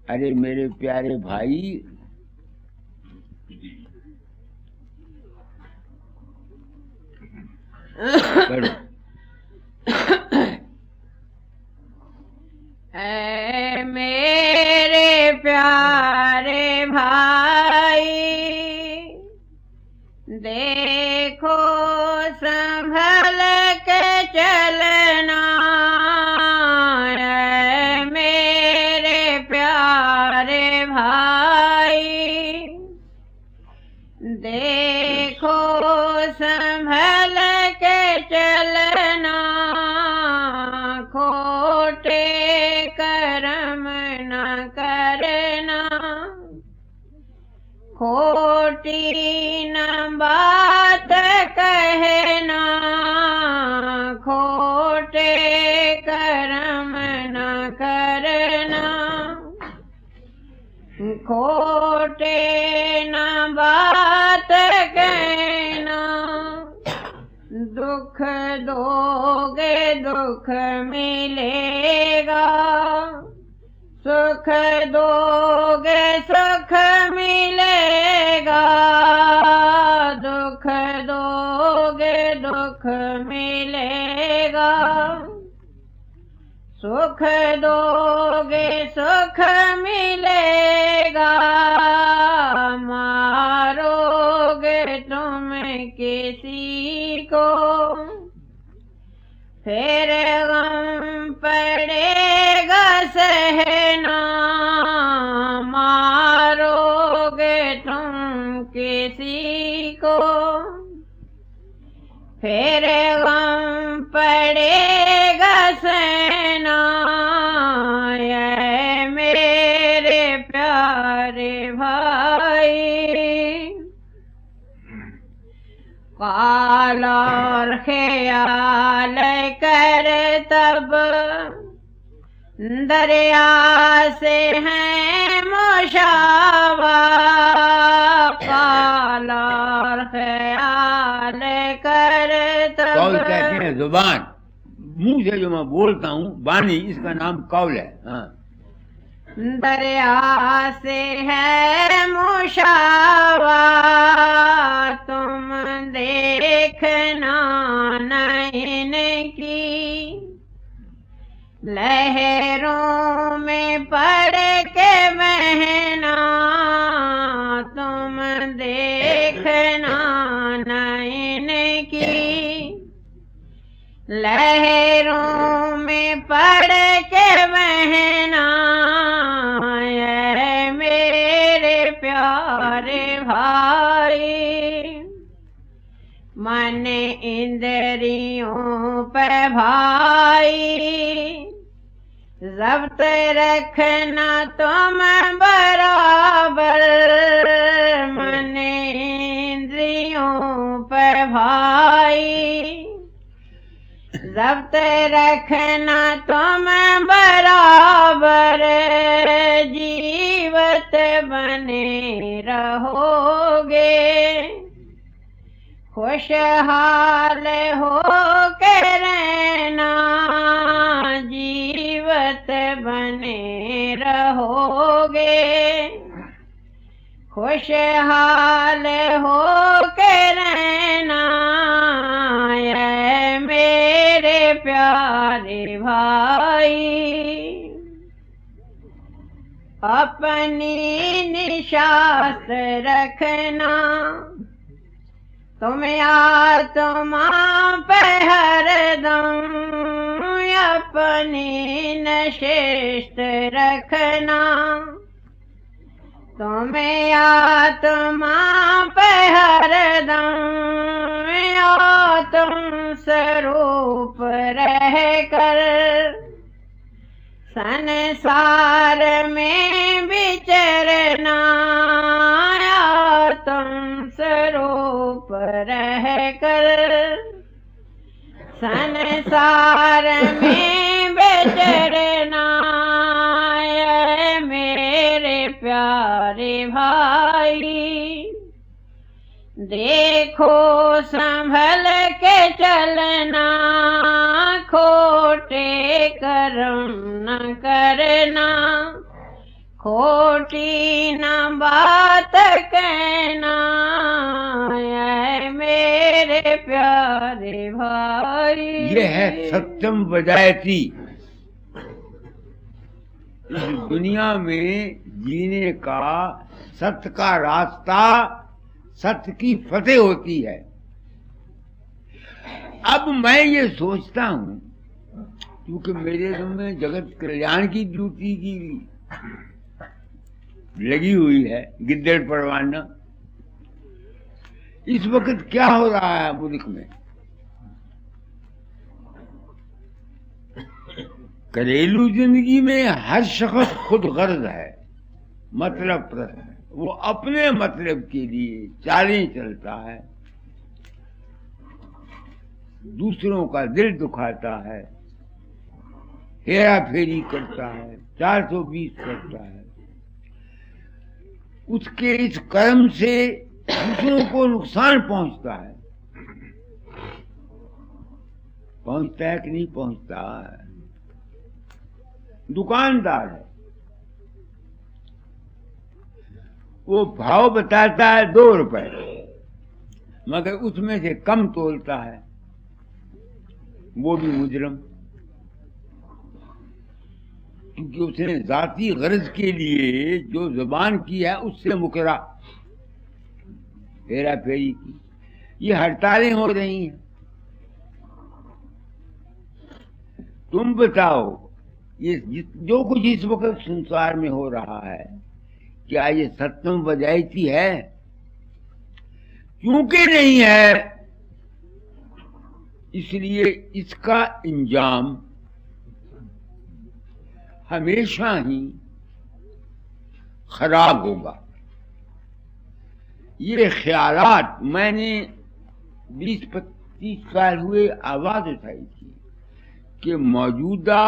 अरे मेरे प्यारे भाई, ऐ मेरे प्यारे भाई, देखो संभल के चलना। ऐ मेरे प्यारे भाई, देखो संभल के चलना। खोटे कर्म न करना, खोटी न बात कहना। खोटे कर्म न करना, खोटे न बात कहना। दुख दोगे दुख मिलेगा, सुख दोगे सुख मिलेगा। दुख दोगे दुख मिलेगा, सुख दोगे सुख मिलेगा। मारोगे तुम किसी को, फिर गम पड़ेगा सहना। मारोगे तुम किसी को, फिर गम पड़ेगा सहना। ऐ मेरे प्यारे भाई, काल और ख्याल कर तब दरिया से है मुशावा। काल और ख्याल कर तब, कौल कहते हैं जुबान, मुंह से जो मैं बोलता हूँ वाणी, इसका नाम कौल है। हाँ। दरिया से है मुशावा, तुम देखना नैन की। लहरों में पड़ के बहना, तुम देखना नैन की। लहरों में पड़ के बहना। ऐ मेरे प्यारे भाई, मन इंद्रियों पर भाई, जब्त रखना तुम बराबर। मन इंद्रियों पर भाई, जब्त रखना तुम बराबर। जीवत बने रहोगे, खुशहाल हो के रहना। जीवत बने रहोगे, खुशहाल हो के रहना। ऐ मेरे प्यारे भाई, अपनी निशात रखना। तुम आत्मा पे हरदम अपनी नशिस्त रखना। तुम्हें आत्मा पे हरदम आत्म स्वरूप रह कर, संसार में विचरना। आत्म स्वरूप रह कर, संसार में विचरना। मेरे प्यारे भाई, देखो संभल के चलना। खोटे कर्म न करना, खोटी न बात कहना है मेरे प्यारे भाई। ये है सत्यम वजायती। इस दुनिया में जीने का सत्य का रास्ता, सत्य की फतेह होती है। अब मैं ये सोचता हूं, क्योंकि मेरे रूम में जगत कल्याण की ड्यूटी की लगी हुई है, गिद्दड़ परवाना। इस वक्त क्या हो रहा है मुल्क में? घरेलू जिंदगी में हर शख्स खुद गर्ज है, मतलब प्रस्त है। वो अपने मतलब के लिए चालें चलता है, दूसरों का दिल दुखाता है, हेरा फेरी करता है, 420 करता है। उसके इस कर्म से दूसरों को नुकसान पहुंचता है। पहुंचता है कि नहीं पहुंचता है? दुकानदार है, वो भाव बताता है 2 रुपए, मगर उसमें से कम तोलता है, वो भी मुजरम। क्योंकि उसने जाती गरज के लिए जो जुबान की है उससे मुकरा, हेरा फेरी की। ये हड़तालें हो रही हैं। तुम बताओ, ये जो कुछ इस वक्त संसार में हो रहा है, क्या ये सत्यम वजायती है? क्योंकि नहीं है, इसलिए इसका इंजाम हमेशा ही खराब होगा। ये ख्यालात मैंने 20-25 साल हुए आवाज उठाई थी कि मौजूदा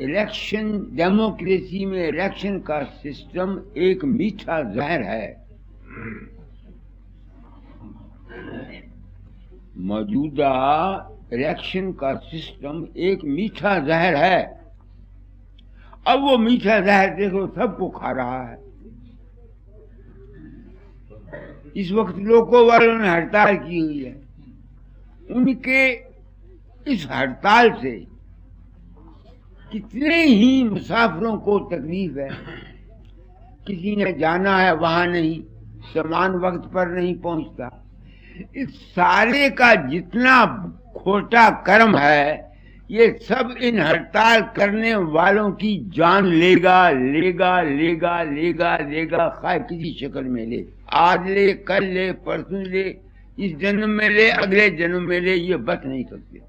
इलेक्शन डेमोक्रेसी में इलेक्शन का सिस्टम एक मीठा जहर है। मौजूदा इलेक्शन का सिस्टम एक मीठा जहर है। अब वो मीठा जहर देखो सबको खा रहा है। इस वक्त लोगों वालों ने हड़ताल की हुई है। उनके इस हड़ताल से कितने ही मुसाफिरों को तकलीफ है। किसी ने जाना है वहां नहीं, सामान वक्त पर नहीं पहुंचता। इस सारे का जितना खोटा कर्म है, ये सब इन हड़ताल करने वालों की जान लेगा लेगा लेगा लेगा लेगा, खाए किसी शक्ल में ले। आज ले, कल ले, परसों ले, इस जन्म में ले, अगले जन्म में ले, ये बच नहीं सकते।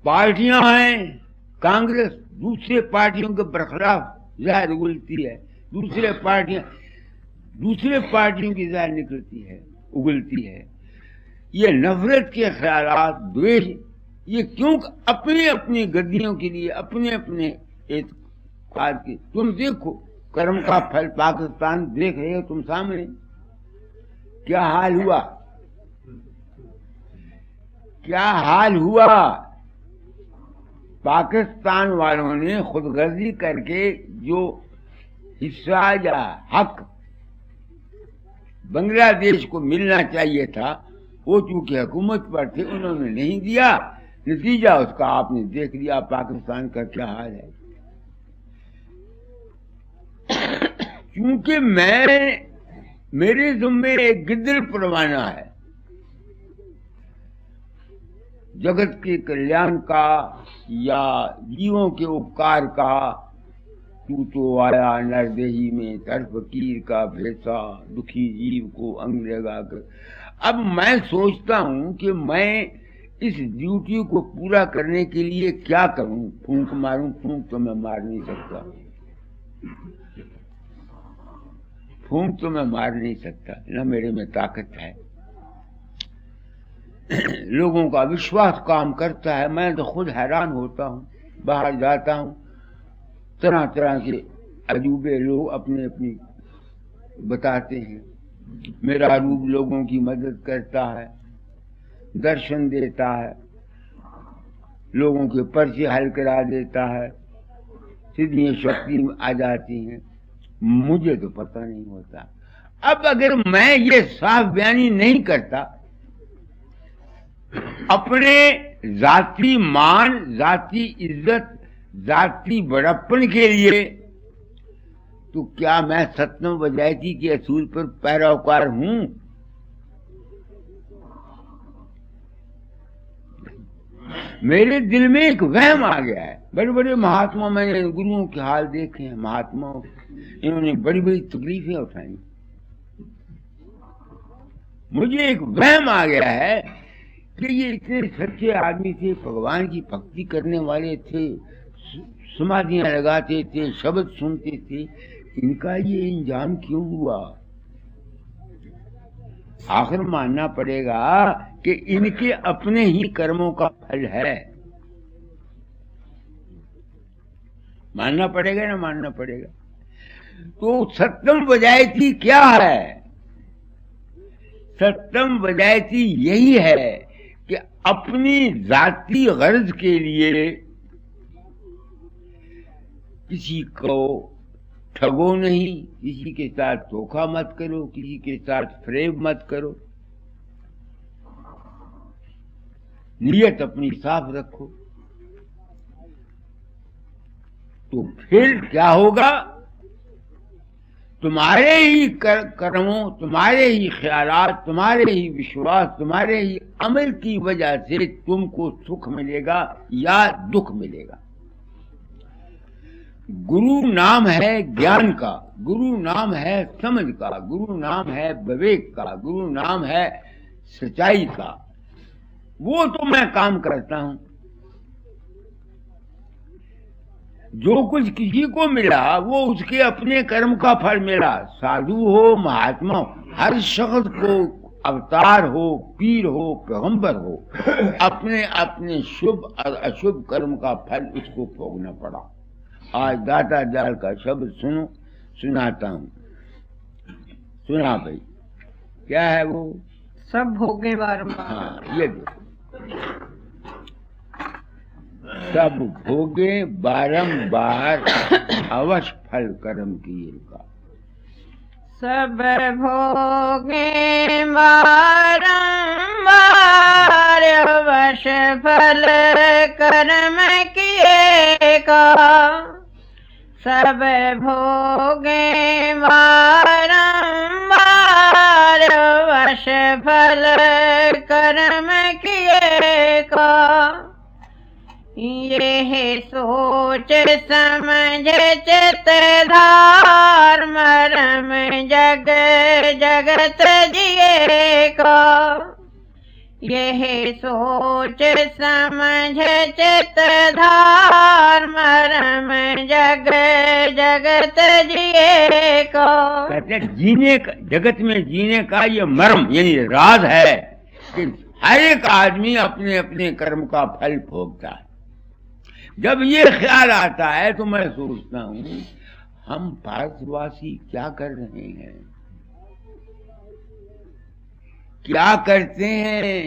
पार्टियां हैं, कांग्रेस दूसरे पार्टियों के बरखिलाफ जहर उगलती है, दूसरे पार्टियों की जहर निकलती है, उगलती है। ये नफरत के ख्यालात, द्वेष, ये क्यों? अपने अपनी गद्दियों के लिए, अपने अपने एतकाद के। तुम देखो कर्म का फल पाकिस्तान देख रहे हो तुम सामने, क्या हाल हुआ, क्या हाल हुआ। पाकिस्तान वालों ने खुदगर्जी करके जो हिस्सा या हक बांग्लादेश को मिलना चाहिए था, वो चूंकि हुकूमत पर थे, उन्होंने नहीं दिया। नतीजा उसका आपने देख लिया, पाकिस्तान का क्या हाल है। क्योंकि मेरे ज़िम्मे एक गिद्दड़ परवाना है, जगत के कल्याण का या जीवों के उपकार का। तू तो आया नरदेही में, तर फकीर का भेसा, दुखी जीव को अंग लगा कर। अब मैं सोचता हूं कि मैं इस ड्यूटी को पूरा करने के लिए क्या करूं? फूंक मारूं? फूंक तो मैं मार नहीं सकता, फूंक तो मैं मार नहीं सकता, न मेरे में ताकत है। लोगों का विश्वास काम करता है। मैं तो खुद हैरान होता हूँ, बाहर जाता हूँ, तरह तरह के अजूबे लोग अपने अपनी बताते हैं। मेरा रूप लोगों की मदद करता है, दर्शन देता है, लोगों के पर्चे हल करा देता है, सीधी शक्ति आ जाती है। मुझे तो पता नहीं होता। अब अगर मैं ये साफ बयानी नहीं करता अपने जाति मान, जाति इज्जत, जाति बड़प्पन के लिए, तो क्या मैं सत्यम वजैती के असूल पर पैरोकार हूं? मेरे दिल में एक वहम आ गया है। बड़े बड़े महात्मा, मैंने गुरुओं के हाल देखे हैं, महात्माओं, इन्होंने बड़ी बड़ी तकलीफें उठाई। मुझे एक वहम आ गया है कि ये इतने सच्चे आदमी थे, भगवान की भक्ति करने वाले थे, समाधियां लगाते थे, शब्द सुनते थे, इनका ये इंजाम क्यों हुआ? आखिर मानना पड़ेगा कि इनके अपने ही कर्मों का फल है। मानना पड़ेगा ना मानना पड़ेगा। तो सत्यम वजैती क्या है? सत्यम वजैती यही है कि अपनी जाती गर्ज के लिए किसी को ठगो नहीं, किसी के साथ धोखा मत करो, किसी के साथ फ्रेब मत करो, नियत अपनी साफ रखो। तो फिर क्या होगा? तुम्हारे ही कर्मों, तुम्हारे ही ख्यालात, तुम्हारे ही विश्वास, तुम्हारे ही अमल की वजह से तुमको सुख मिलेगा या दुख मिलेगा। गुरु नाम है ज्ञान का, गुरु नाम है समझ का, गुरु नाम है विवेक का, गुरु नाम है सच्चाई का। वो तो मैं काम करता हूं। जो कुछ किसी को मिला वो उसके अपने कर्म का फल मिला। साधु हो, महात्मा हो, हर शख्स को, अवतार हो, पीर हो, पैगंबर हो, अपने अपने शुभ और अशुभ कर्म का फल उसको भोगना पड़ा। आज दाता जाल का शब्द सुनो, सुनाता हूं। सुना भाई, क्या है वो? सब भोगे बारंबार। हाँ, ये देखो, सब भोगे बारंबार अवश्य फल कर्म किए का। सब भोगे बारंबार अवश्य फल कर्म किए का। सब भोगे बारंबार अवश्य फल कर्म किए का। ये सोच समझ चित धार मरम जग जगत जिए का। यह सोच समझ चित धार मरम जग जगत जिए का। कहते जीने का, जगत में जीने का ये मर्म यानी राज है कि हर एक आदमी अपने अपने कर्म का फल भोगता है। जब ये ख्याल आता है तो मैं सोचता हूँ हम भारतवासी क्या कर रहे हैं, क्या करते हैं,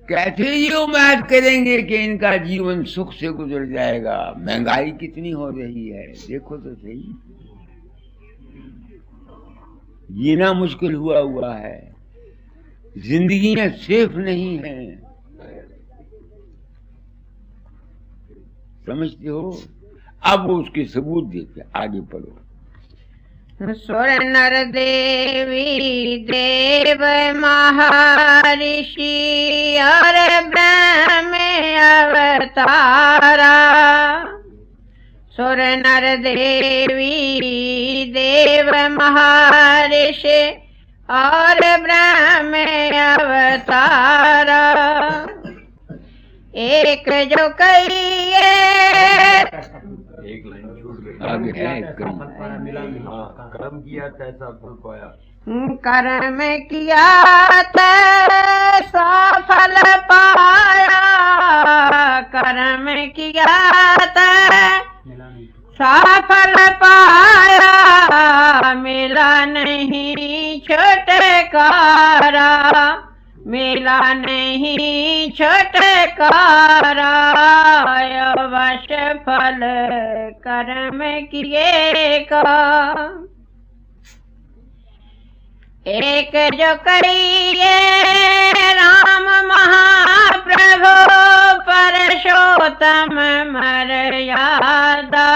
कैसे ये उम्मीद करेंगे कि इनका जीवन सुख से गुजर जाएगा। महंगाई कितनी हो रही है, देखो तो सही, जीना मुश्किल हुआ है, जिंदगियां सेफ नहीं है। समझते हो? अब वो उसके सबूत देते, आगे पढ़ो। सुर नर देवी देव महर्षि और ब्रह्म अवतारा। सुर नर देवी देव महर्षि और ब्रह्म अवतारा। एक जो कहिए आगे है कर्म किया तैसा फल पाया। कर्म किया तैसा फल पाया। कर्म किया तैसा फल पाया। मिला नहीं छुटकारा। मिला नहीं छुटकारा, वश फल कर्म किए का। एक जो करिए राम महाप्रभु, परशोत्तम मर्यादा।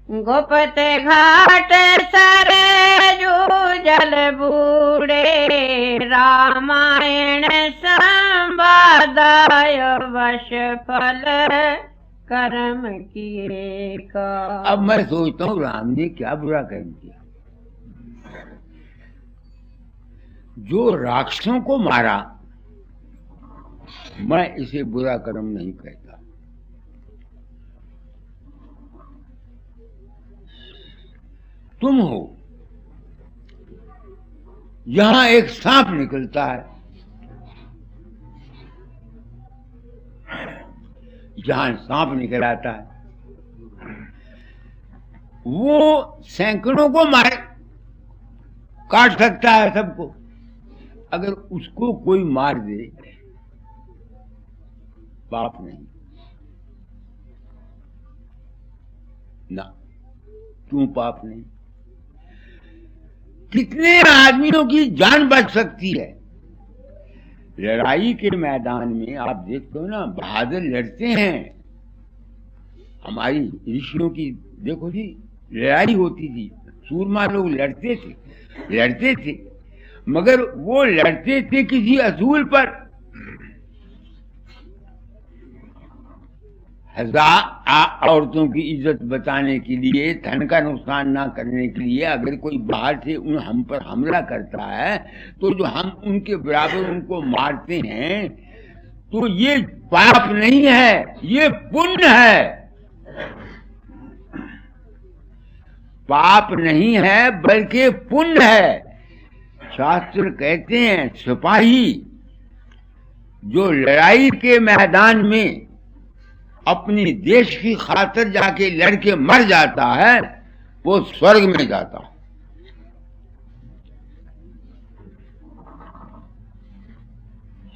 गुप्त घाट सरजू जल बूढ़े, रामायण संवादाय वश फल कर्म किए का। अब मैं सोचता हूँ राम ने क्या बुरा कर्म किया जो राक्षसों को मारा। मैं इसे बुरा कर्म नहीं कहता। तुम हो, यहां एक सांप निकलता है, जहां सांप निकल आता है वो सैकड़ों को मार काट सकता है सबको। अगर उसको कोई मार दे पाप नहीं ना, क्यों पाप नहीं? कितने आदमियों की जान बच सकती है। लड़ाई के मैदान में आप देखते हो ना, बहादुर लड़ते हैं। हमारी ऋषियों की देखो जी, लड़ाई होती थी, सूरमा लोग लड़ते थे, मगर वो लड़ते थे किसी असूल पर। हजार औरतों की इज्जत बचाने के लिए, धन का नुकसान ना करने के लिए। अगर कोई बाहर से हम पर हमला करता है तो जो हम उनके बराबर उनको मारते हैं, तो ये पाप नहीं है, ये पुण्य है। पाप नहीं है बल्कि पुण्य है। शास्त्र कहते हैं सिपाही जो लड़ाई के मैदान में अपनी देश की खातिर जाके लड़के मर जाता है, वो स्वर्ग में जाता है।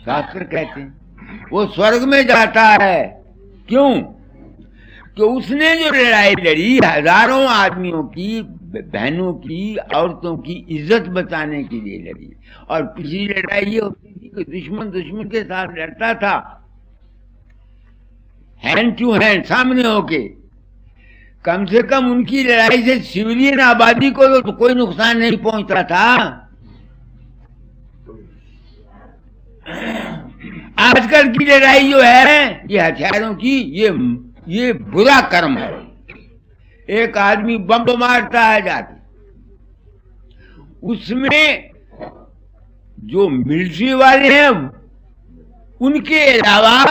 शास्त्र कहते हैं वो स्वर्ग में जाता है। क्यों? कि उसने जो लड़ाई लड़ी, हजारों आदमियों की, बहनों की, औरतों की इज्जत बचाने के लिए लड़ी। और पिछली लड़ाई ये होती थी कि दुश्मन के साथ लड़ता था, हैंड टू हैंड, सामने होके। कम से कम उनकी लड़ाई से सिविलियन आबादी को तो कोई नुकसान नहीं पहुंचता था। आजकल की लड़ाई जो है ये हथियारों की, ये बुरा कर्म है। एक आदमी बम मारता है जाके, उसमें जो मिलिट्री वाले हैं उनके अलावा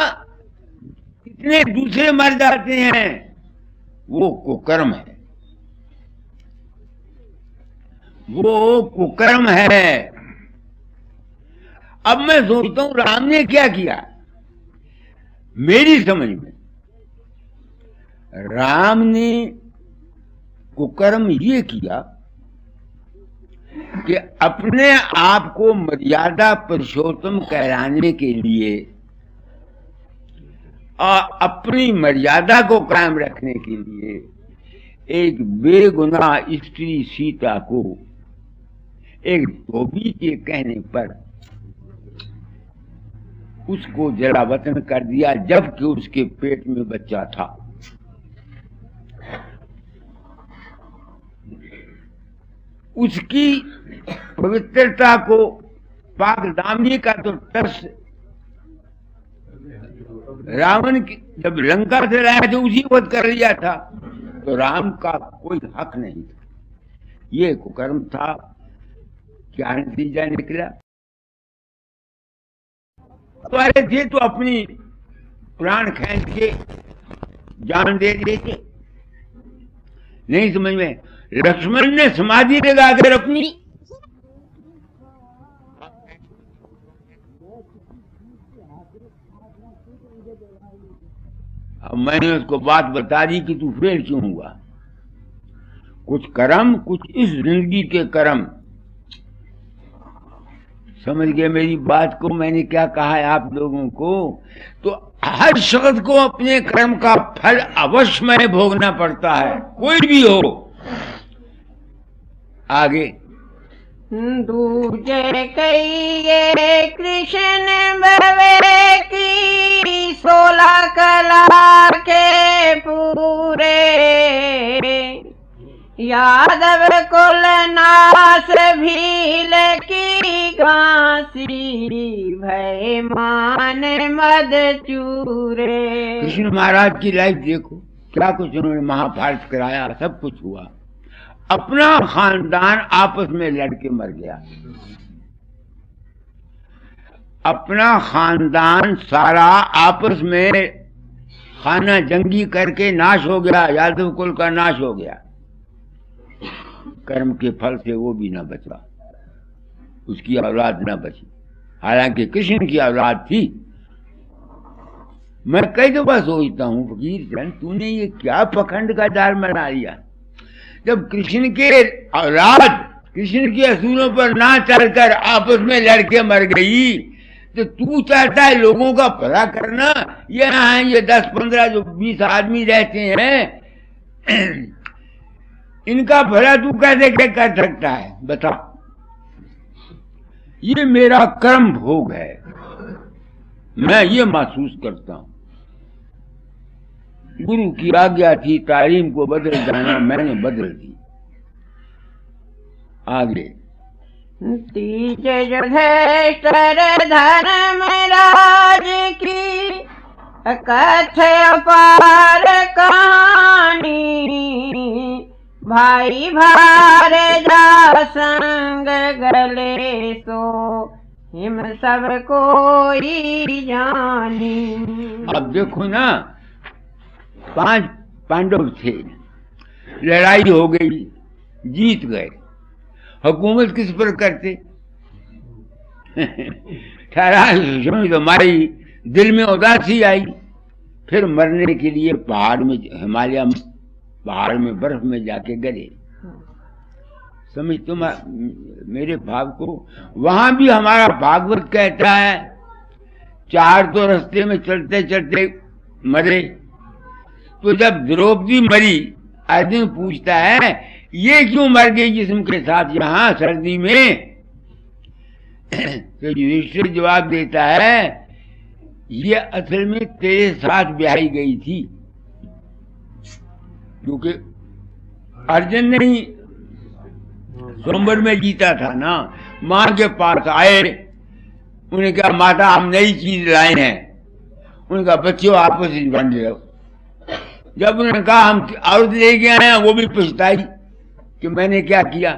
कितने दूसरे मर जाते हैं, वो कुकर्म है, वो कुकर्म है। अब मैं सोचता हूं राम ने क्या किया। मेरी समझ में राम ने कुकर्म ये किया कि अपने आप को मर्यादा पुरुषोत्तम कहलाने के लिए और अपनी मर्यादा को कायम रखने के लिए एक बेगुनाह स्त्री सीता को एक धोबी के कहने पर उसको जलावतन कर दिया, जबकि उसके पेट में बच्चा था। उसकी पवित्रता को, पाक दामनी का तो टस रावण जब लंका से लाया तो उसी वक्त कर लिया था, तो राम का कोई हक नहीं था। ये कुकर्म था। क्या नतीजा निकला? तुम्हारे थे तो अपनी प्राण खींच के जान दे देते। नहीं समझ में? लक्ष्मण ने समाधि लगाकर अपनी अब मैंने उसको बात बता दी कि तू फेल क्यों हुआ। कुछ कर्म, कुछ इस जिंदगी के कर्म समझ गए मेरी बात को? मैंने क्या कहा है आप लोगों को? तो हर शख्स को अपने कर्म का फल अवश्य में भोगना पड़ता है, कोई भी हो। आगे दूजे कहिए कृष्ण भवे की 16 कला के पूरे, यादव कुल नास भील की घासी, भय मान मद चूरे। कृष्ण महाराज की लाइफ देखो, क्या कुछ उन्होंने महाभारत कराया, सब कुछ हुआ। अपना खानदान आपस में लड़के मर गया, अपना खानदान सारा आपस में खाना जंगी करके नाश हो गया, यादव कुल का नाश हो गया। कर्म के फल से वो भी न बचा, उसकी औलाद न बची, हालांकि कृष्ण की औलाद थी। मैं कई दफा सोचता हूँ फकीर चंद, तूने ये क्या पखंड का जाल बना लिया? जब कृष्ण के औलाद कृष्ण के असूलों पर ना चलकर आपस में लड़के मर गई, तो तू चाहता है लोगों का भला करना? यहाँ ये 10, 15 जो 20 आदमी रहते हैं, इनका भला तू कैसे कर सकता है? बता। ये मेरा कर्म भोग है, मैं ये महसूस करता हूं। गुरु की आज्ञा थी तालीम को बदल जाना, मैंने बदल दी। आगे तीज युधिष्ठिर धर्मराज की कथय अपार कहानी, भाई भार जा संग गले सो हिम सब कोई जानी। अब देखो ना, 5 पांडव थे, लड़ाई हो गई, जीत गए, हुकूमत किस पर करते? ठहरा तो हमारी दिल में उदासी आई, फिर मरने के लिए पहाड़ में, हिमालय पहाड़ में बर्फ में जाके गए। समझ तुम मेरे भाव को? वहां भी हमारा भागवत कहता है 4 तो रास्ते में चलते चलते मरे। तो जब द्रौपदी मरी, अर्जुन पूछता है ये क्यों मर गई जिस्म के साथ यहाँ सर्दी में? तो युधिष्ठिर जवाब देता है ये असल में तेरे साथ ब्याही गई थी, क्योंकि अर्जुन ने ही स्वयंवर में जीता था ना। मां के पास आए, उन्हें कहा माता हम नई चीज लाए हैं। उन्होंने कहा बच्चों आपस में बन रहे हो। जब उन्होंने कहा हम औरत लेके आए हैं, वो भी पछताई कि मैंने क्या किया।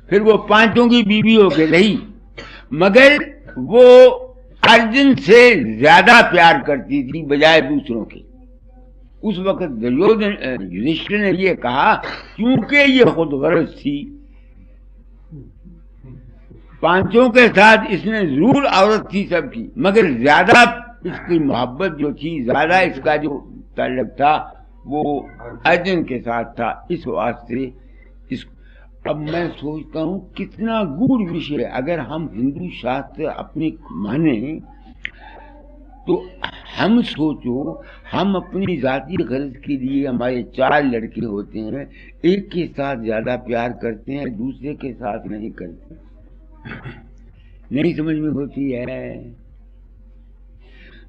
फिर वो 5 की बीवी होके रही, मगर वो अर्जुन से ज्यादा प्यार करती थी बजाय दूसरों के। उस वक्त युधिष्ठिर ने ये कहा क्योंकि ये खुद गरज थी, 5 के साथ इसने जरूर औरत थी सबकी, मगर ज्यादा इसकी मोहब्बत जो थी, ज्यादा इसका जो ताल्लुक था वो अर्जुन के साथ था। इस वास्ते इस अब मैं सोचता हूँ कितना गूढ़ विषय। अगर हम हिंदू शास्त्र अपनी माने तो हम सोचो, हम अपनी जाती गरज के लिए हमारे 4 लड़के होते हैं, एक के साथ ज्यादा प्यार करते हैं, दूसरे के साथ नहीं करते। नहीं समझ में होती है।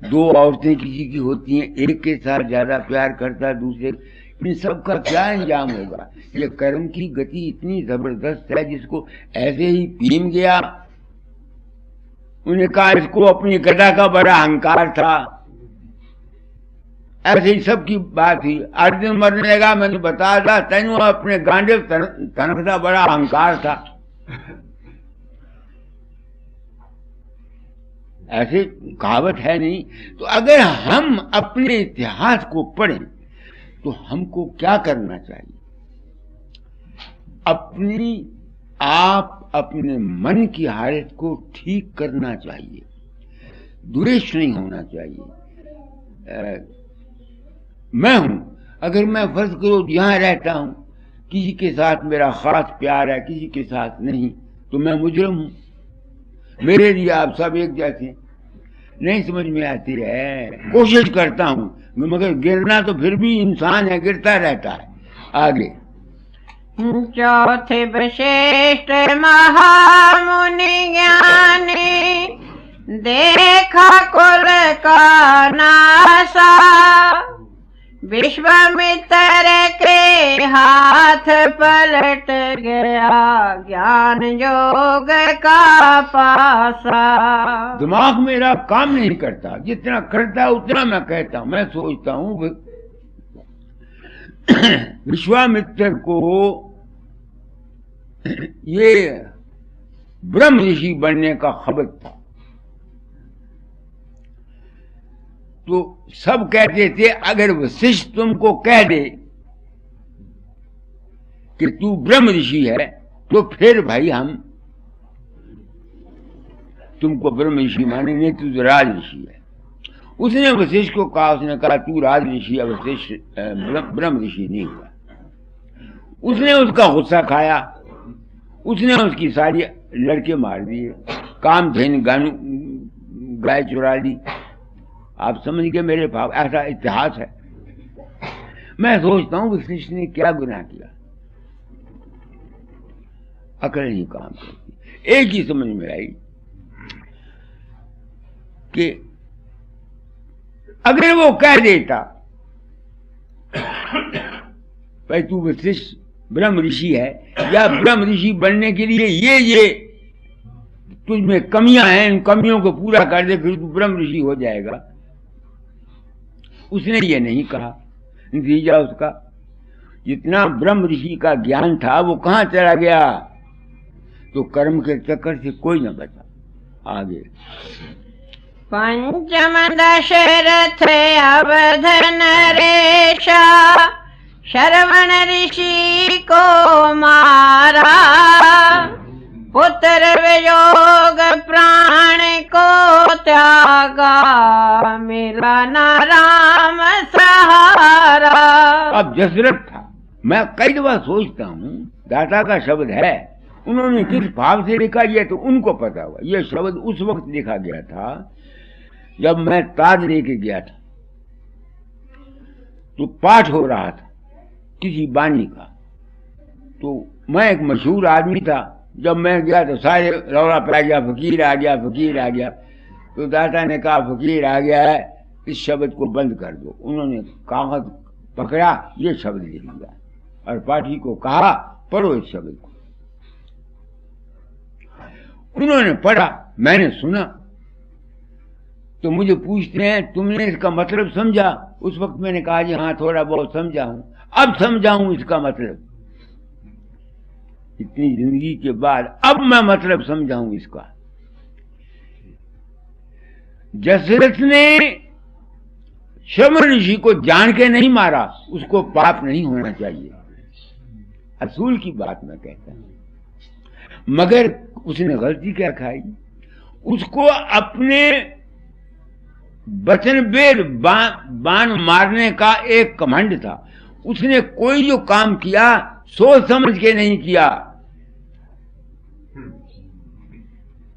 2 औरतें किसी की होती हैं, एक के साथ ज्यादा प्यार करता है, दूसरे। इन सब का क्या अंजाम होगा? ये कर्म की गति इतनी जबरदस्त है, जिसको ऐसे ही पीम गया। उन्हें कहा इसको अपनी गदा का बड़ा अहंकार था, ऐसे ही सबकी बात थी। अर्जुन मरने लगा, मैंने बताया था तेनू अपने गांडे तनख का बड़ा अहंकार था। ऐसे कहावत है नहीं। तो अगर हम अपने इतिहास को पढ़ें तो हमको क्या करना चाहिए? अपने मन की हालत को ठीक करना चाहिए, द्वेष नहीं होना चाहिए। मैं हूं, अगर मैं फर्ज करो यहां रहता हूं, किसी के साथ मेरा खास प्यार है, किसी के साथ नहीं, तो मैं मुजरिम हूं। मेरे लिए आप सब एक जैसे। नहीं समझ में आती है, कोशिश करता हूँ मगर गिरना तो फिर भी इंसान है, गिरता रहता है। आगे चौथे विशिष्ट महामुनि ज्ञानी, देखा कुल का नासा, विश्वामित्र के हाथ पलट गया ज्ञान योग का पासा। दिमाग मेरा काम नहीं करता, जितना करता है उतना मैं कहता हूँ। मैं सोचता हूँ विश्वामित्र को ये ब्रह्म ऋषि बनने का खबर था, तो सब कहते थे अगर वशिष्ठ तुमको कह दे कि तू ब्रह्म ऋषि है तो फिर भाई हम तुमको ब्रह्म ऋषि मानेंगे, तू राज ऋषि है। उसने वशिष्ठ को कहा, उसने कहा तू राज ऋषि है, वशिष्ठ ब्रह्म ऋषि नहीं हुआ। उसने उसका गुस्सा खाया, उसने उसकी सारी लड़के मार दिए, कामधेनु गाय चुरा ली। आप समझ गए मेरे भाव, ऐसा इतिहास है। मैं सोचता हूं वशिष्ठ ने क्या गुनाह किया, अकल नहीं काम करती। एक ही समझ में आई कि अगर वो कह देता भाई तू वशिष्ठ ब्रह्म ऋषि है, या ब्रह्म ऋषि बनने के लिए ये तुझ में कमियां हैं, इन कमियों को पूरा कर दे फिर तू ब्रह्म ऋषि हो जाएगा। उसने ये नहीं कहा। नतीजा उसका जितना ब्रह्म ऋषि का ज्ञान था वो कहां चला गया, तो कर्म के चक्कर से कोई न बचा। आगे पंचम दशरथ अवध नरेशा, श्रवण ऋषि को मारा, पुत्र वियोग प्राण को त्यागा, मिला न राम सहारा। अब दशरथ था, मैं कई दफा सोचता हूँ दाता का शब्द है, उन्होंने किस भाव से लिखा ये तो उनको पता हुआ। ये शब्द उस वक्त लिखा गया था जब मैं ताज लेके गया था, तो पाठ हो रहा था किसी बानी का, तो मैं एक मशहूर आदमी था, जब मैं गया तो सारे रौला पा गया, फकीर आ गया, फकीर आ गया। तो दाता ने कहा फकीर आ गया है, इस शब्द को बंद कर दो। उन्होंने कागज पकड़ा, ये शब्द लिख दिया और पाठी को कहा पढ़ो इस शब्द को। उन्होंने पढ़ा, मैंने सुना, तो मुझे पूछते हैं तुमने इसका मतलब समझा? उस वक्त मैंने कहा जी हाँ थोड़ा बहुत समझा हूं, अब समझाऊं इसका मतलब। इतनी जिंदगी के बाद अब मैं मतलब समझाऊं इसका। दशरथ ने श्रवण ऋषि को जान के नहीं मारा, उसको पाप नहीं होना चाहिए, असूल की बात मैं कहता हूं। मगर उसने गलती क्या खाई, उसको अपने वचन बेर बाण मारने का एक कमंड था। उसने कोई जो काम किया सोच समझ के नहीं किया।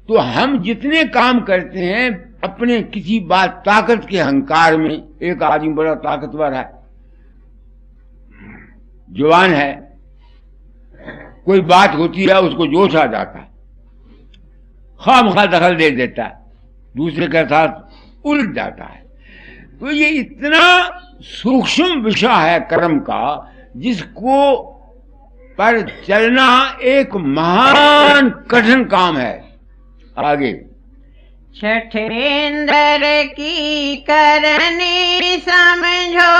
तो हम जितने काम करते हैं अपने किसी बात ताकत के अहंकार में, एक आदमी बड़ा ताकतवर है, जवान है, कोई बात होती है उसको जोश आ जाता है, खामखा दखल दे देता है, दूसरे के साथ उलट जाता है। तो ये इतना सूक्ष्म विषय है कर्म का, जिसको पर चलना एक महान कठिन काम है। आगे छठेंद्र की करनी समझो,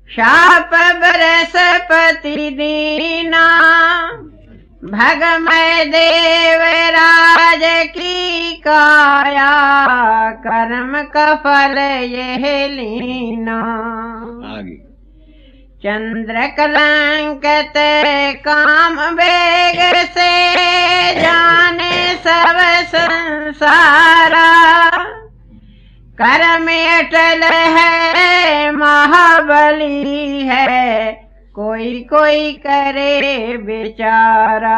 शाप बृहस्पति दीना, भगमय देवराज की काया, कर्म का फल यह लीना। आगे चंद्र कलंकित काम वेग से, जाने सब संसारा, कर्म अटल है महाबली है, कोई कोई करे बेचारा।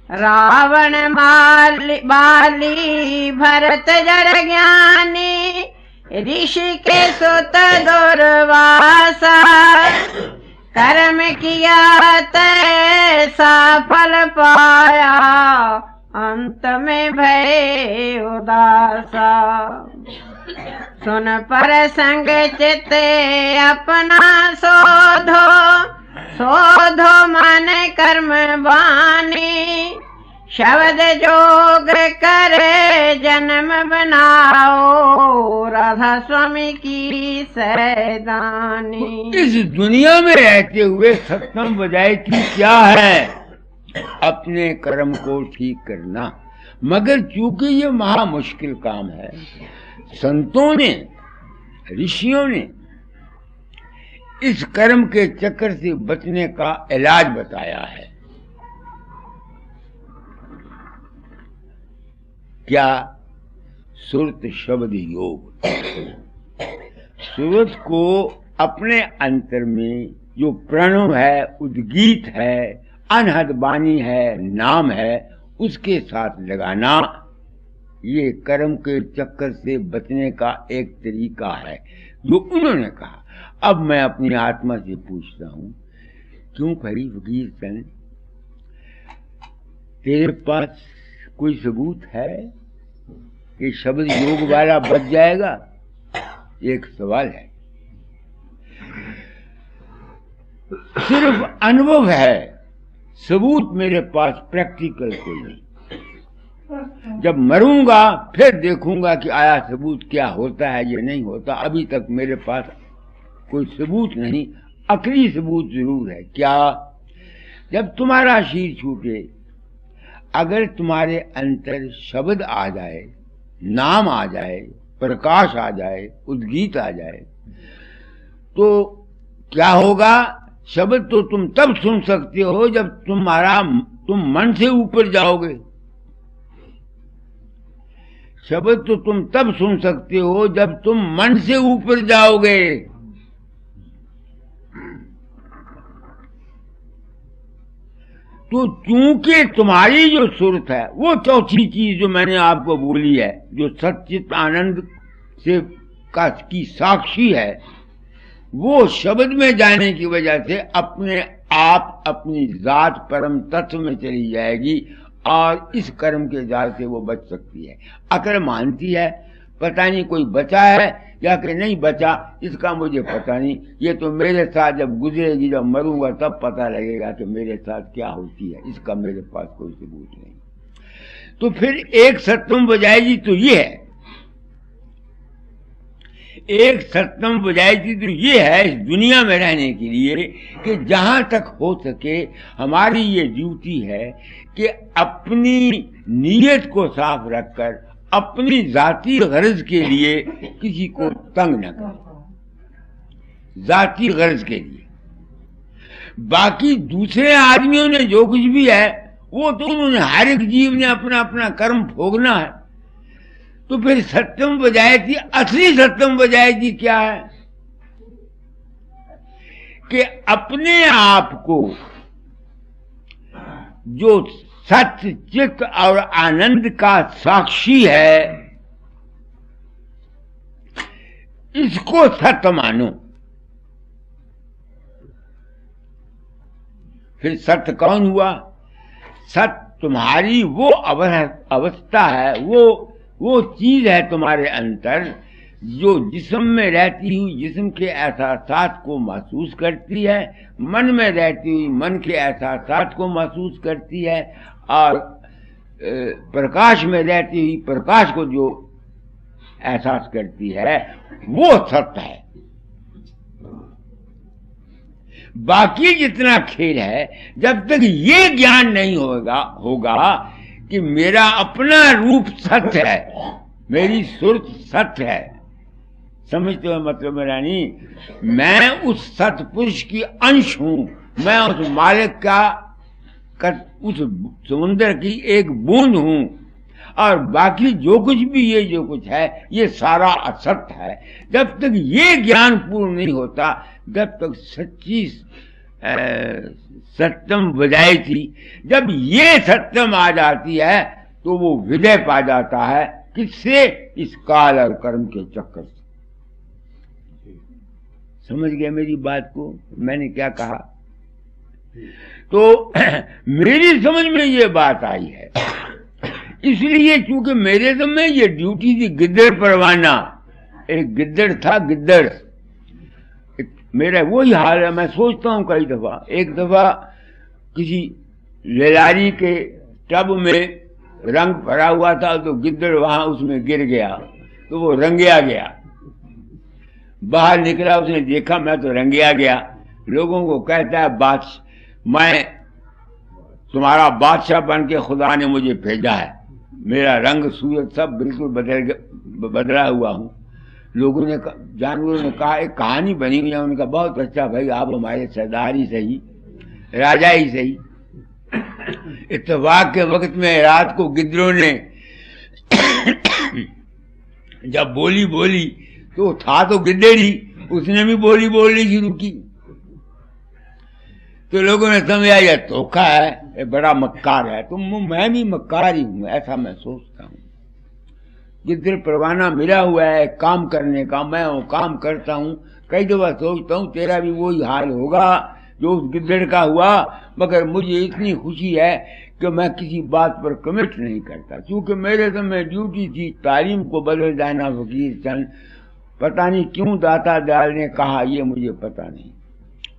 रावण बाली भरत जड़ ज्ञानी ऋषि के सुत दुर्वासा कर्म किया तैसा फल पाया अंत में भय उदासा। सुन पर संग चिते अपना शोधो मन कर्म वाणी शब्द जोग करे जन्म बनाओ राधा स्वामी की सैदानी। इस दुनिया में रहते हुए सत्संग बजाय की क्या है? अपने कर्म को ठीक करना। मगर चूंकि ये महा मुश्किल काम है, संतों ने ऋषियों ने इस कर्म के चक्कर से बचने का इलाज बताया है। क्या? सुरत शब्द योग। सुरत को अपने अंतर में जो प्रणव है, उद्गीत है, अनहद बानी है, नाम है, उसके साथ लगाना, ये कर्म के चक्कर से बचने का एक तरीका है जो उन्होंने कहा। अब मैं अपनी आत्मा से पूछता हूं, क्यों खरी फकीर चंद, तेरे पास कोई सबूत है कि शब्द योग वाला बच जाएगा? एक सवाल है। सिर्फ अनुभव है, सबूत मेरे पास प्रैक्टिकल कोई नहीं। जब मरूंगा फिर देखूंगा कि आया सबूत क्या होता है या नहीं होता। अभी तक मेरे पास कोई सबूत नहीं। अकली सबूत जरूर है। क्या? जब तुम्हारा शीर छूटे, अगर तुम्हारे अंतर शब्द आ जाए, नाम आ जाए, प्रकाश आ जाए, उद्गीत आ जाए, तो क्या होगा? शब्द तो तुम तब सुन सकते हो जब तुम मन से ऊपर जाओगे। शब्द तो तुम तब सुन सकते हो जब तुम मन से ऊपर जाओगे। तो चूंकि तुम्हारी जो सुरत है, वो चौथी चीज जो मैंने आपको बोली है, जो सच्चित आनंद से की साक्षी है, वो शब्द में जाने की वजह से अपने आप अपनी जात परम तत्व में चली जाएगी और इस कर्म के जाल से वो बच सकती है। अकल मानती है पता नहीं कोई बचा है या कि नहीं बचा, इसका मुझे पता नहीं, ये तो मेरे साथ जब गुजरेगी, जब मरूंगा तब पता लगेगा कि मेरे साथ क्या होती है। इसका मेरे पास कोई सबूत नहीं। तो फिर एक सत्यम बजाएगी तो ये है, एक सत्यम बजाएगी तो ये है इस दुनिया में रहने के लिए कि जहां तक हो सके हमारी ये ड्यूटी है कि अपनी नीयत को साफ रखकर अपनी जाती गर्ज के लिए किसी को तंग न करें। जाती गर्ज के लिए बाकी दूसरे आदमियों ने जो कुछ भी है वो तो उन्होंने, हर एक जीव ने अपना अपना कर्म भोगना है। तो फिर सत्यम बजायती, असली सत्यम बजायती क्या है कि अपने आप को जो सत्य चित्त और आनंद का साक्षी है, इसको सत्य मानो। फिर सत्य कौन हुआ? सत्य तुम्हारी वो अवस्था है, वो चीज है तुम्हारे अंतर जो जिस्म में रहती हुई जिस्म के एहसासात को महसूस करती है, मन में रहती हुई मन के एहसासात को महसूस करती है, और प्रकाश में रहती हुई प्रकाश को जो एहसास करती है, वो सत्य है। बाकी जितना खेल है, जब तक ये ज्ञान नहीं होगा कि मेरा अपना रूप सत्य है, मेरी सुरत सत्य है, समझते हो मतलब मेरा नहीं, मैं उस सतपुरुष की अंश हूं, मैं उस मालिक का उस समुद्र की एक बूंद हूं, और बाकी जो कुछ भी ये जो कुछ है ये सारा असत्य है। जब तक ये ज्ञान पूर्ण नहीं होता, जब तक सच्ची सत्यम बजाई थी। जब ये सत्यम आ जाती है तो वो विजय पा जाता है। किससे? इस काल और कर्म के चक्कर से। समझ गए मेरी बात को? मैंने क्या कहा? तो मेरी समझ में ये बात आई है, इसलिए चूंकि मेरे तो में ये ड्यूटी थी गिद्दड़ परवाना। एक गिद्दड़ था, गिद्दड़। मेरा वही हाल है। मैं सोचता हूँ कई दफा, एक दफा किसी लेलारी के टब में रंग भरा हुआ था तो गिद्दड़ वहां उसमें गिर गया, तो वो रंगिया गया। बाहर निकला, उसने देखा मैं तो रंगिया गया। लोगों को कहता है मैं तुम्हारा बादशाह बन के खुदा ने मुझे भेजा है। मेरा रंग सूरत सब बिल्कुल बदला हुआ हूँ। लोगों ने, जानवरों ने कहा, एक कहानी बनी हुई है। उनका बहुत अच्छा भाई, आप हमारे सरदार ही सही, राजा ही सही। इत्तेफाक के वक्त में रात को गिद्दड़ों ने जब बोली तो था तो गिद्दड़ ही, उसने भी बोली बोलनी शुरू की। तो लोगों ने समझा यह धोखा है, ये बड़ा मक्कार है। तो मैं भी मक्कार ही हूं, ऐसा मैं सोचता हूं। गिद्दड़ परवाना मिला हुआ है काम करने का, मैं वो काम करता हूं। कई दफा सोचता हूं तेरा भी वही हाल होगा जो उस गिद्दड़ का हुआ, मगर मुझे इतनी खुशी है कि मैं किसी बात पर कमिट नहीं करता, क्योंकि मेरे तो में ड्यूटी थी तालीम को बदल जाना। फकीर चंद, पता नहीं क्यों दाता दयाल ने कहा, ये मुझे पता नहीं।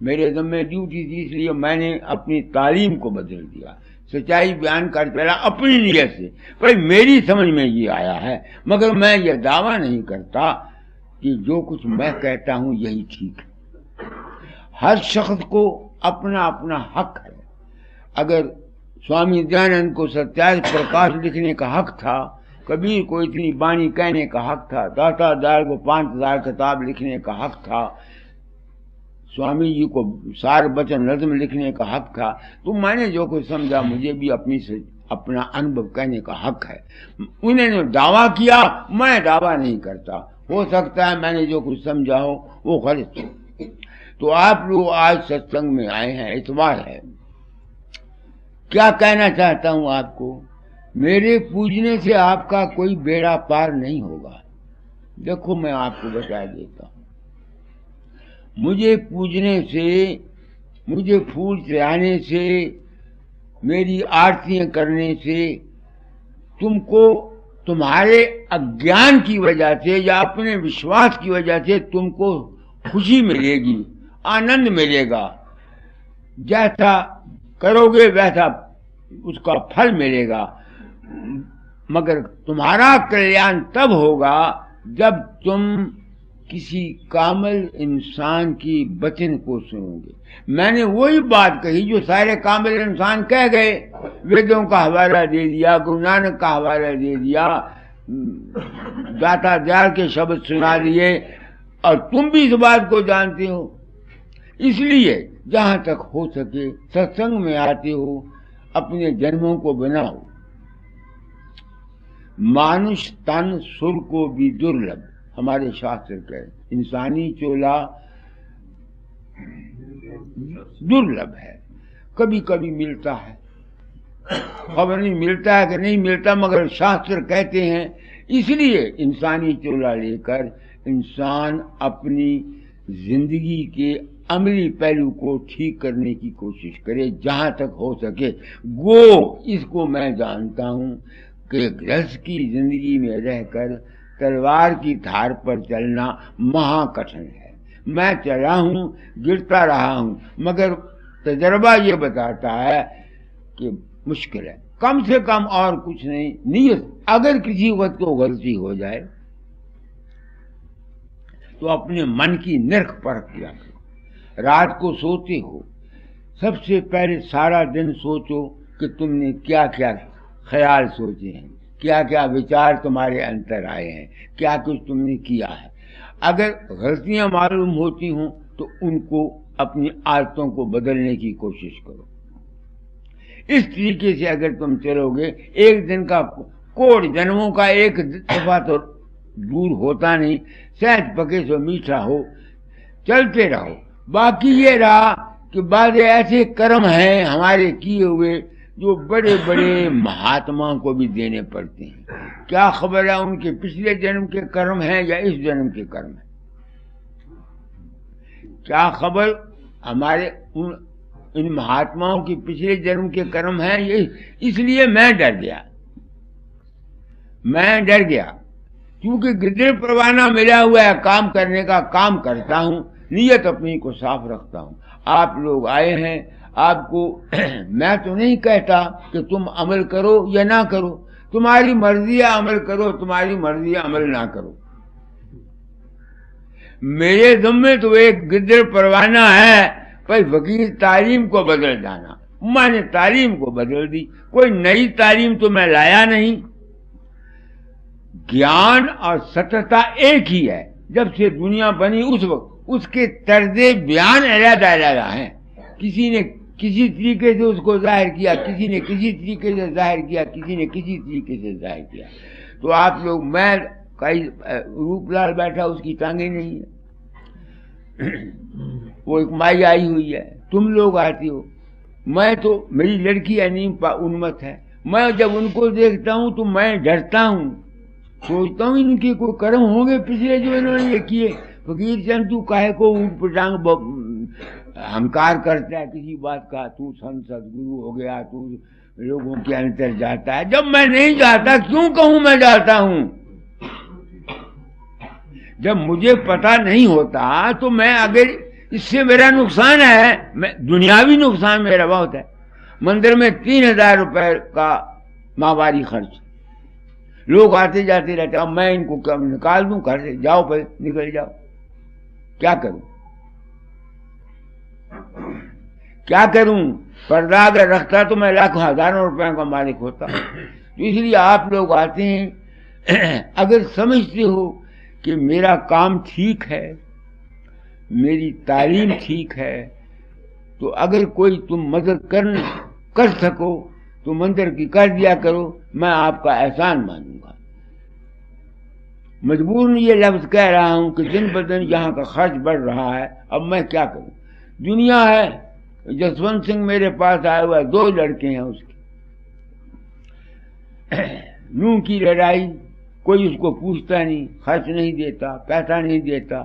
मेरे दम में ड्यूटी थी, इसलिए मैंने अपनी तालीम को बदल दिया। सच्चाई बयान कर चला अपनी नीयत से, पर मेरी समझ में ये आया है। मगर मैं ये दावा नहीं करता कि जो कुछ मैं कहता हूं यही ठीक है। हर शख्स को अपना अपना हक है। अगर स्वामी दयानंद को सत्याग्रह प्रकाश लिखने का हक था, कबीर को इतनी बाणी कहने का हक था, दाता दयाल को 5000 किताब लिखने का हक था, स्वामी जी को सार वचन नज्म लिखने का हक था, तो मैंने जो कुछ समझा मुझे भी अपना अनुभव कहने का हक है। उन्होंने दावा किया, मैं दावा नहीं करता। हो सकता है मैंने जो कुछ समझा हो वो गलत हो। तो आप लोग आज सत्संग में आए हैं, इतवार है। क्या कहना चाहता हूं आपको, मेरे पूजने से आपका कोई बेड़ा पार नहीं होगा। देखो मैं आपको बता देता हूं, मुझे पूजने से, मुझे फूल चढ़ाने से, मेरी आरतियां करने से तुमको तुम्हारे अज्ञान की वजह से या अपने विश्वास की वजह से तुमको खुशी मिलेगी, आनंद मिलेगा। जैसा करोगे वैसा उसका फल मिलेगा। मगर तुम्हारा कल्याण तब होगा जब तुम किसी कामिल इंसान की वचन को सुनोगे। मैंने वही बात कही जो सारे कामिल इंसान कह गए। वेदों का हवाला दे दिया, गुरु नानक का हवाला दे दिया, दाता दयाल के शब्द सुना दिए, और तुम भी इस बात को जानते हो। इसलिए जहां तक हो सके सत्संग में आते हो, अपने जन्मों को बनाओ। मानुष तन सुर को भी दुर्लभ, हमारे शास्त्र कहते, इंसानी चोला दुर्लभ है। कभी कभी मिलता है, खबर नहीं मिलता है कि नहीं मिलता, मगर शास्त्र कहते हैं। इसलिए इंसानी चोला लेकर इंसान अपनी जिंदगी के अमली पहलू को ठीक करने की कोशिश करे जहां तक हो सके। इसको मैं जानता हूं कि गृहस्थ की जिंदगी में रहकर तलवार की धार पर चलना महाकठिन है। मैं चला हूं, गिरता रहा हूं, मगर तजर्बा ये बताता है कि मुश्किल है। कम से कम और कुछ नहीं, नियत। अगर किसी वक्त को गलती हो जाए तो अपने मन की निरख परख किया करो। रात को सोते हो, सबसे पहले सारा दिन सोचो कि तुमने क्या क्या ख्याल सोचे हैं, क्या क्या विचार तुम्हारे अंतर आए हैं, क्या कुछ तुमने किया है। अगर गलतियां मालूम होती हों तो उनको, अपनी आदतों को बदलने की कोशिश करो। इस तरीके से अगर तुम चलोगे, एक दिन का कोट जन्मों का एक दफा तो दूर होता नहीं, सहज पके सो मीठा हो, चलते रहो। बाकी ये रहा कि बाद ऐसे कर्म हैं हमारे किए हुए जो बड़े बड़े महात्माओं को भी देने पड़ते हैं। क्या खबर है उनके पिछले जन्म के कर्म हैं या इस जन्म के कर्म हैं? क्या खबर हमारे इन महात्माओं के पिछले जन्म के कर्म हैं? ये इसलिए मैं डर गया क्योंकि गिरधर परवाना मिला हुआ है, काम करने का काम करता हूं, नीयत अपनी को साफ रखता हूं। आप लोग आए हैं, आपको मैं तो नहीं कहता कि तुम अमल करो या ना करो, तुम्हारी मर्जी है अमल करो, तुम्हारी मर्जी है अमल ना करो। मेरे ज़िम्मे तो एक गिरधर परवाना है, भाई फकीर तालीम को बदल जाना। मैंने तालीम को बदल दी, कोई नई तालीम तो मैं लाया नहीं। ज्ञान और सत्यता एक ही है। जब से दुनिया बनी उस वक्त उसके तर्जे बयान अलग-अलग हैं। किसी ने किसी तरीके से उसको जाहिर किया, किसी ने किसी तरीके से जाहिर किया, किसी ने किसी तरीके से जाहिर किया। तो आप लोग, मैं कई रूपलाल बैठा उसकी टांगे नहीं है, वो एक माई आई हुई है, तुम लोग आती हो। मैं तो, मेरी लड़की अनीम उन्मत्त है, मैं जब उनको देखता हूँ तो मैं डरता हूँ, सोचता हूँ इनके कोई कर्म होंगे पिछले जो इन्होंने ये किए। फकीर चंद तू काहे को ऊट पटांग अहंकार करता है किसी बात का, तू संत सदगुरु हो गया, तू लोगों के अंतर जाता है। जब मैं नहीं जाता क्यों कहूं मैं जाता हूं? जब मुझे पता नहीं होता तो मैं, अगर इससे मेरा नुकसान है, मैं दुनियावी नुकसान मेरा बहुत है। मंदिर में 3000 रुपए का माहवारी खर्च, लोग आते जाते रहते, अब मैं इनको कब निकाल दूं घर से, जाओ भाई निकल जाओ, क्या करूं? क्या करूं? पर्दा अगर रखता तो मैं लाखों हजारों रुपयों का मालिक होता। तो इसलिए आप लोग आते हैं, अगर समझते हो कि मेरा काम ठीक है, मेरी तालीम ठीक है, तो अगर कोई तुम मदद कर सको तो मंदिर की कर दिया करो, मैं आपका एहसान मानूंगा। मजबूर ये लफ्ज कह रहा हूं कि दिन ब दिन यहाँ का खर्च बढ़ रहा है, अब मैं क्या करूं? दुनिया है। जसवंत सिंह मेरे पास आया हुआ, 2 लड़के हैं उसके, नूह की लड़ाई, कोई उसको पूछता नहीं, खर्च नहीं देता, पैसा नहीं देता,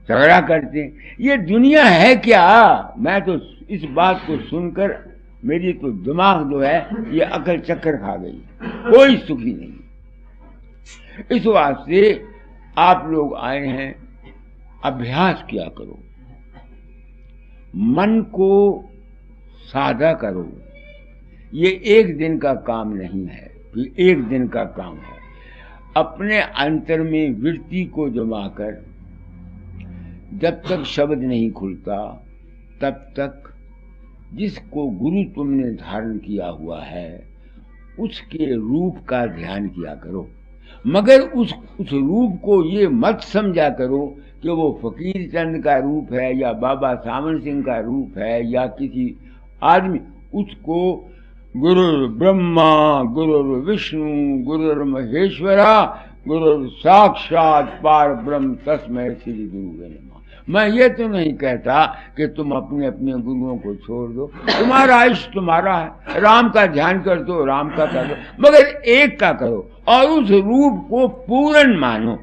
झगड़ा करते हैं। ये दुनिया है क्या? मैं तो इस बात को सुनकर मेरी तो दिमाग जो है ये अकल चक्कर खा गई, कोई सुखी नहीं। इस वास्ते आप लोग आए हैं, अभ्यास किया करो, मन को सादा करो। ये एक दिन का काम नहीं है, ये एक दिन का काम है। अपने अंतर में वृत्ति को जमा कर, जब तक शब्द नहीं खुलता तब तक जिसको गुरु तुमने धारण किया हुआ है उसके रूप का ध्यान किया करो, मगर उस रूप को ये मत समझा करो कि वो फकीर चंद का रूप है या बाबा सामन सिंह का रूप है या किसी आदमी। उसको गुरु ब्रह्मा, गुरु विष्णु, गुरु महेश्वरा, गुरु साक्षात पार ब्रह्म तस्मै श्री गुरु नमः। मैं ये तो नहीं कहता कि तुम अपने अपने गुरुओं को छोड़ दो, तुम्हारा इष्ट तुम्हारा है, राम का ध्यान कर दो, राम का कर दो, मगर एक का करो और उस रूप को पूर्ण मानो,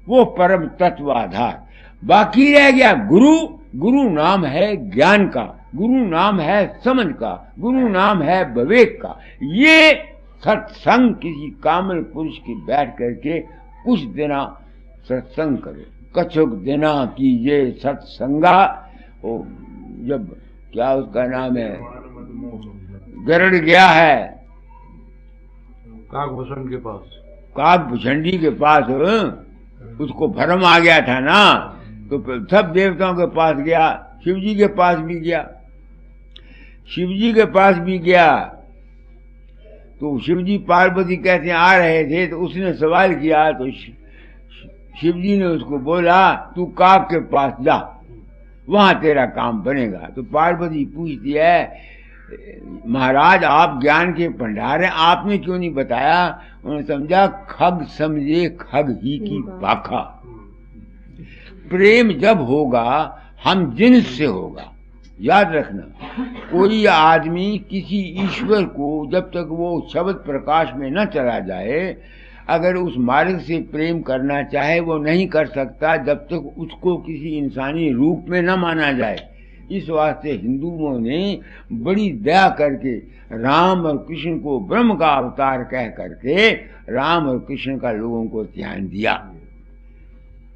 वो परम तत्व आधार। बाकी रह गया गुरु। गुरु नाम है ज्ञान का, गुरु नाम है समझ का, गुरु नाम है विवेक का। ये सत्संग किसी कामिल पुरुष की बैठ करके कुछ दिना सत्संग करो, कछुक दिना कीजिए सत्संगा। ओ जब क्या उसका नाम है, गरड़ गया है काकभूषण के पास, काकभूषणी के पास, उसको भ्रम आ गया था ना, तो सब देवताओं के पास गया, शिव जी के पास भी गया, शिव जी के पास भी गया। तो शिव जी पार्वती कहते आ रहे थे, तो उसने सवाल किया, तो शिव जी ने उसको बोला तू काक के पास जा, वहां तेरा काम बनेगा। तो पार्वती पूछती है महाराज आप ज्ञान के भंडार हैं, आपने क्यों नहीं बताया? उन्होंने समझा खग समझे खग ही की पाखा। प्रेम जब होगा हम जिन्स से होगा। याद रखना, कोई आदमी किसी ईश्वर को जब तक वो शब्द प्रकाश में न चला जाए, अगर उस मार्ग से प्रेम करना चाहे वो नहीं कर सकता जब तक उसको किसी इंसानी रूप में न माना जाए। इस वास्ते हिंदुओं ने बड़ी दया करके राम और कृष्ण को ब्रह्म का अवतार कह करके राम और कृष्ण का लोगों को ध्यान दिया।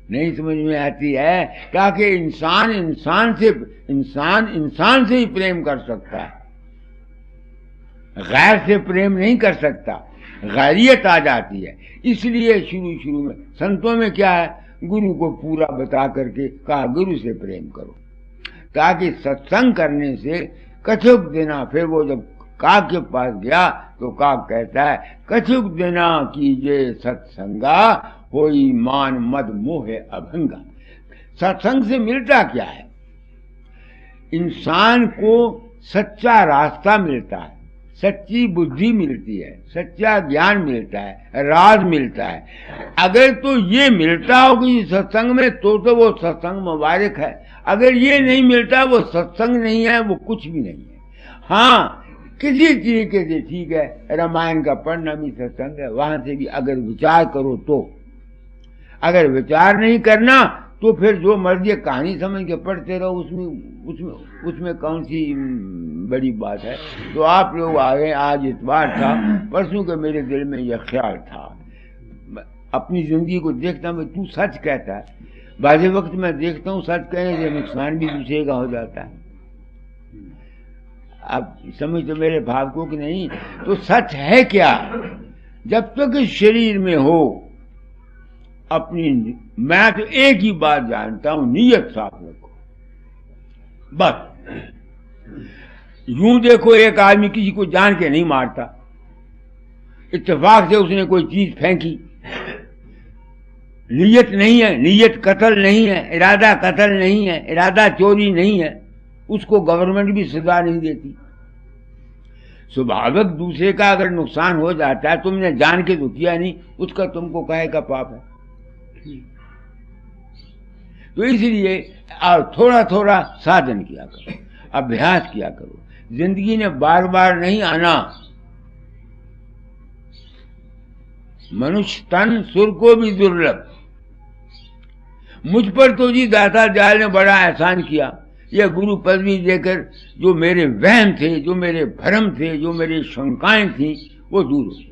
नहीं समझ में आती है क्या कि इंसान इंसान से ही प्रेम कर सकता है, गैर से प्रेम नहीं कर सकता, गैरियत आ जाती है। इसलिए शुरू में संतों में क्या है, गुरु को पूरा बता करके कहा गुरु से प्रेम करो, ताकि सत्संग करने से कछुक देना। फिर वो जब काग के पास गया तो काग कहता है कछुक देना कीजिए सत्संगा, होई मान मद मोह अभंगा। सत्संग से मिलता क्या है, इंसान को सच्चा रास्ता मिलता है, सच्ची बुद्धि मिलती है, सच्चा ज्ञान मिलता है, राज मिलता है। अगर तो ये मिलता हो किसी सत्संग में तो वो सत्संग मुबारक है। अगर ये नहीं मिलता वो सत्संग नहीं है, वो कुछ भी नहीं है। हाँ, किसी तरीके से ठीक है, रामायण का पढ़ना भी सत्संग है, वहां से भी अगर विचार करो तो। अगर विचार नहीं करना तो फिर जो मर्जी कहानी समझ के पढ़ते रहो, उसमें कौन सी बड़ी बात है। तो आप लोग आ गए, आज इतवार था, परसों के मेरे दिल में यह ख्याल था, अपनी जिंदगी को देखता मैं, तू सच कहता है। बाज़ वक्त मैं देखता हूँ सच कहने से नुकसान भी दूसरे का हो जाता है। अब समझ तो मेरे भाव को कि नहीं, तो सच है क्या, जब तक इस शरीर में हो अपनी, मैं तो एक ही बात जानता हूं, नीयत साफ रखो बस। यूं देखो, एक आदमी किसी को जान के नहीं मारता, इत्तेफाक से उसने कोई चीज फेंकी, नीयत नहीं है, नीयत कत्ल नहीं है, इरादा कत्ल नहीं है, इरादा चोरी नहीं है, उसको गवर्नमेंट भी सजा नहीं देती। स्वाभाविक दूसरे का अगर नुकसान हो जाता है, तुमने जान के तो किया नहीं, उसका तुमको काहे का पाप है। तो इसलिए और थोड़ा थोड़ा साधन किया करो, अभ्यास किया करो। जिंदगी ने बार बार नहीं आना। मनुष्य तन सुर को भी दुर्लभ। मुझ पर तो जी दाता दयाल ने बड़ा एहसान किया, यह गुरु पदवी देकर जो मेरे वहम थे, जो मेरे भ्रम थे, जो मेरी शंकाएं थी, वो दूर हो गई।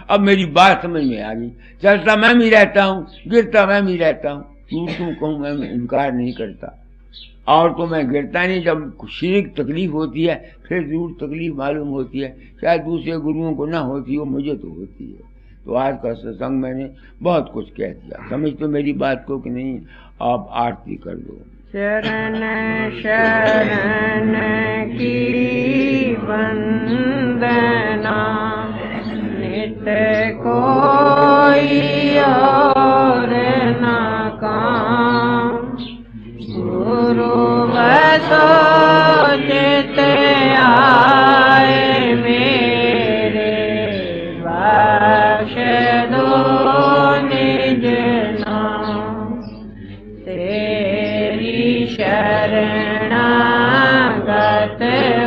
अब मेरी बात समझ में आ गई। चलता मैं भी रहता हूँ, गिरता मैं भी रहता हूँ, झूठ क्यों कहूँ, मैं इनकार नहीं करता। और तो मैं गिरता नहीं, जब शारीरिक तकलीफ होती है फिर जरूर तकलीफ मालूम होती है, शायद दूसरे गुरुओं को ना होती हो, मुझे तो होती है। तो आज का सत्संग मैंने बहुत कुछ कह दिया, समझ तो मेरी बात को कि नहीं। आप आरती कर दो। शरण शरण की वंदना, नित कोई और न काम, गुरु बसो चित आए मेरे, बख्श दो निज नाम, तेरी शरणागत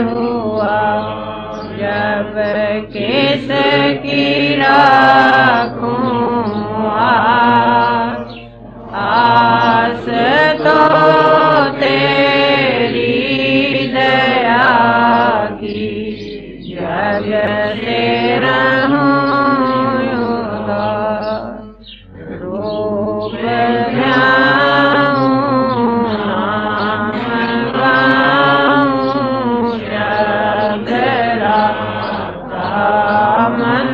हुआ जब किस की राखूं आस, तो तेरी दया की जग से रहूं उदास, रूप ध्याऊं नाम गाऊं शब्द मन,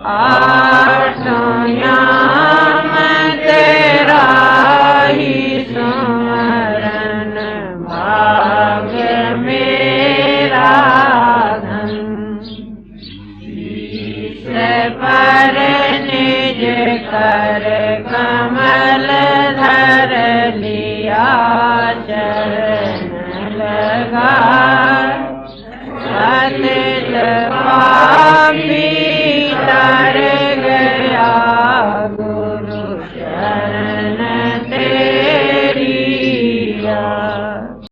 आठों याम तेरा ही स्मरण, भाग्य मेरा धन, शीश पर निज कर कमल धर लिया, चरण लगा पतित पापी